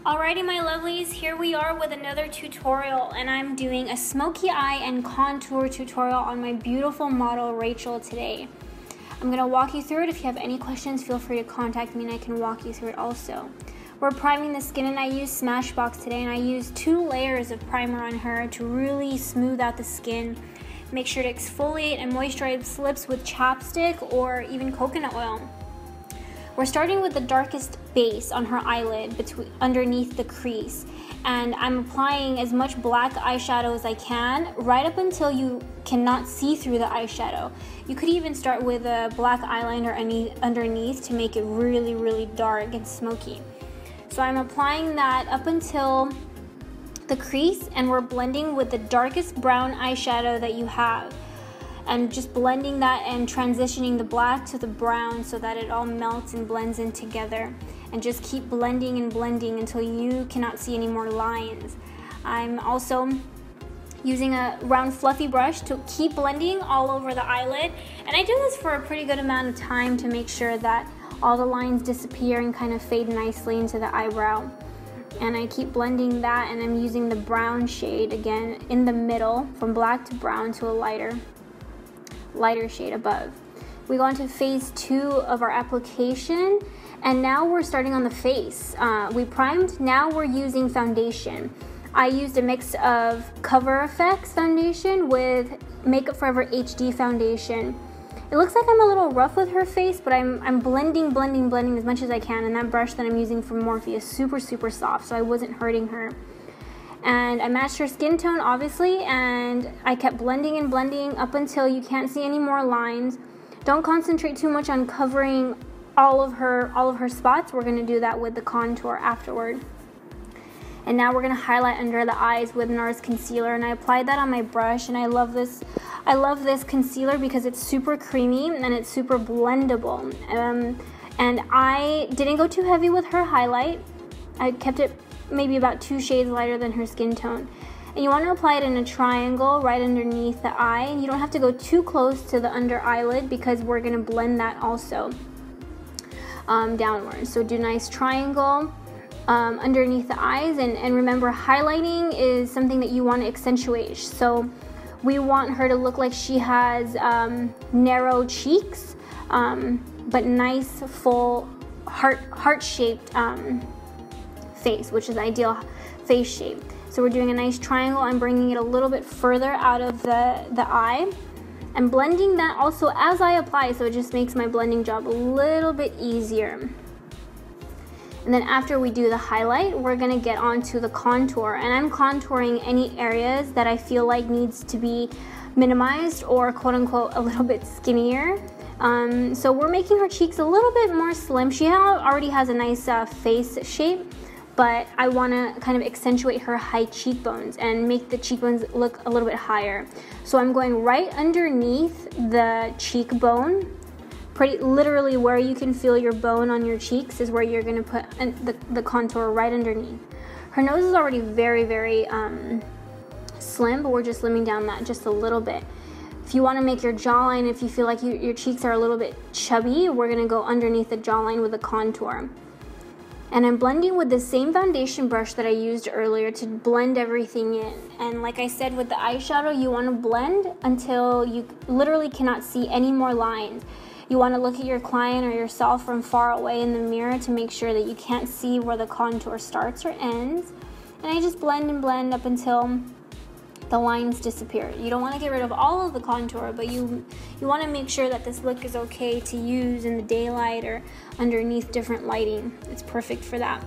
Alrighty my lovelies, here we are with another tutorial, and I'm doing a smoky eye and contour tutorial on my beautiful model Rachel today. I'm going to walk you through it. If you have any questions, feel free to contact me and I can walk you through it also. We're priming the skin and I used Smashbox today, and I used 2 layers of primer on her to really smooth out the skin. Make sure to exfoliate and moisturize lips with chapstick or even coconut oil. We're starting with the darkest base on her eyelid underneath the crease, and I'm applying as much black eyeshadow as I can right up until you cannot see through the eyeshadow. You could even start with a black eyeliner underneath to make it really, really dark and smoky. So I'm applying that up until the crease, and we're blending with the darkest brown eyeshadow that you have. And just blending that and transitioning the black to the brown so that it all melts and blends in together. And just keep blending and blending until you cannot see any more lines. I'm also using a round fluffy brush to keep blending all over the eyelid. And I do this for a pretty good amount of time to make sure that all the lines disappear and kind of fade nicely into the eyebrow. And I keep blending that, and I'm using the brown shade again in the middle, from black to brown to a lighter shade above. We go on to phase 2 of our application, and now we're starting on the face. We primed, now we're using foundation. I used a mix of Cover FX foundation with Makeup Forever HD foundation. It looks like I'm a little rough with her face, but I'm blending as much as I can, and that brush that I'm using from Morphe is super soft, so I wasn't hurting her. And I matched her skin tone, obviously, and I kept blending and blending up until you can't see any more lines. Don't concentrate too much on covering all of her spots. We're going to do that with the contour afterward. And now we're going to highlight under the eyes with NARS concealer, and I applied that on my brush, and I love this concealer because it's super creamy and it's super blendable. And I didn't go too heavy with her highlight. I kept it maybe about 2 shades lighter than her skin tone. And you want to apply it in a triangle right underneath the eye, and you don't have to go too close to the under eyelid because we're going to blend that also downwards. So do a nice triangle underneath the eyes, and remember, highlighting is something that you want to accentuate. So we want her to look like she has narrow cheeks, but nice full heart-shaped face, which is ideal face shape. So we're doing a nice triangle. I'm bringing it a little bit further out of the eye and blending that also as I apply, so it just makes my blending job a little bit easier. And then after we do the highlight, we're gonna get onto the contour, and I'm contouring any areas that I feel like needs to be minimized or quote unquote a little bit skinnier. So we're making her cheeks a little bit more slim. She already has a nice face shape, but I want to kind of accentuate her high cheekbones and make the cheekbones look a little bit higher. So I'm going right underneath the cheekbone, pretty literally where you can feel your bone on your cheeks is where you're going to put the contour right underneath. Her nose is already very slim, but we're just slimming down that just a little bit. If you want to make your jawline, if you feel like your cheeks are a little bit chubby, we're going to go underneath the jawline with a contour. And I'm blending with the same foundation brush that I used earlier to blend everything in. And like I said with the eyeshadow, you want to blend until you literally cannot see any more lines. You want to look at your client or yourself from far away in the mirror to make sure that you can't see where the contour starts or ends. And I just blend and blend up until the lines disappear. You don't want to get rid of all of the contour, but you want to make sure that this look is okay to use in the daylight or underneath different lighting. It's perfect for that.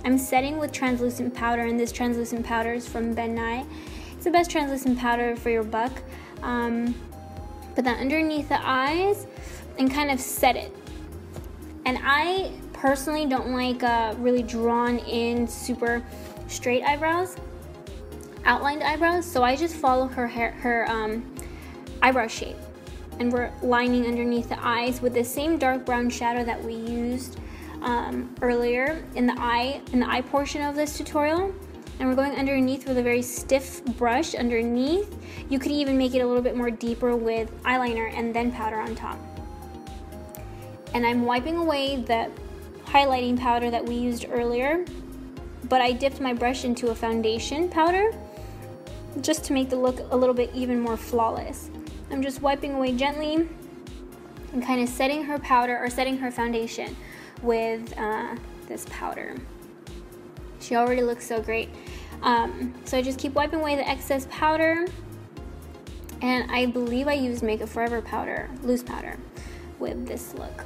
I'm setting with translucent powder, and this translucent powder is from Ben Nye. It's the best translucent powder for your buck. Put that underneath the eyes and kind of set it. And I personally don't like really drawn in super straight eyebrows, outlined eyebrows, so I just follow her eyebrow shape, and we're lining underneath the eyes with the same dark brown shadow that we used earlier in the eye portion of this tutorial. And we're going underneath with a very stiff brush underneath. You could even make it a little bit more deeper with eyeliner and then powder on top. And I'm wiping away the highlighting powder that we used earlier but I dipped my brush into a foundation powder just to make the look a little bit even more flawless. I'm just wiping away gently and kind of setting her powder, or setting her foundation with this powder. She already looks so great. So I just keep wiping away the excess powder, and I believe I used Makeup Forever powder, loose powder, with this look.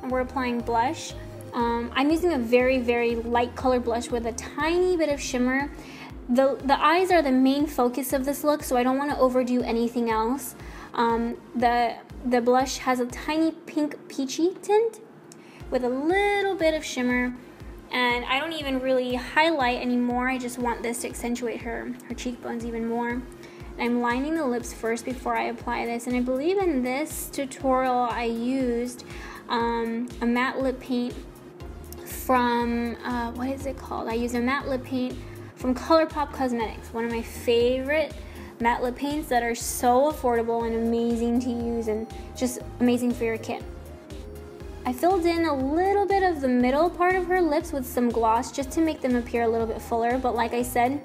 And we're applying blush. I'm using a very, very light color blush with a tiny bit of shimmer. The eyes are the main focus of this look, so I don't want to overdo anything else. The blush has a tiny pink peachy tint with a little bit of shimmer, and I don't even really highlight anymore. I just want this to accentuate her cheekbones even more. And I'm lining the lips first before I apply this, and I believe in this tutorial I used a matte lip paint from, what is it called? I used a matte lip paint from ColourPop Cosmetics, one of my favorite matte lip paints that are so affordable and amazing to use and just amazing for your kit. I filled in a little bit of the middle part of her lips with some gloss just to make them appear a little bit fuller, but like I said,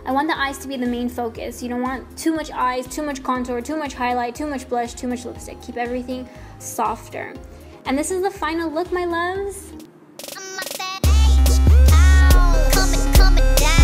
I want the eyes to be the main focus. You don't want too much eyes, too much contour, too much highlight, too much blush, too much lipstick. Keep everything softer. And this is the final look, my loves. Coming down.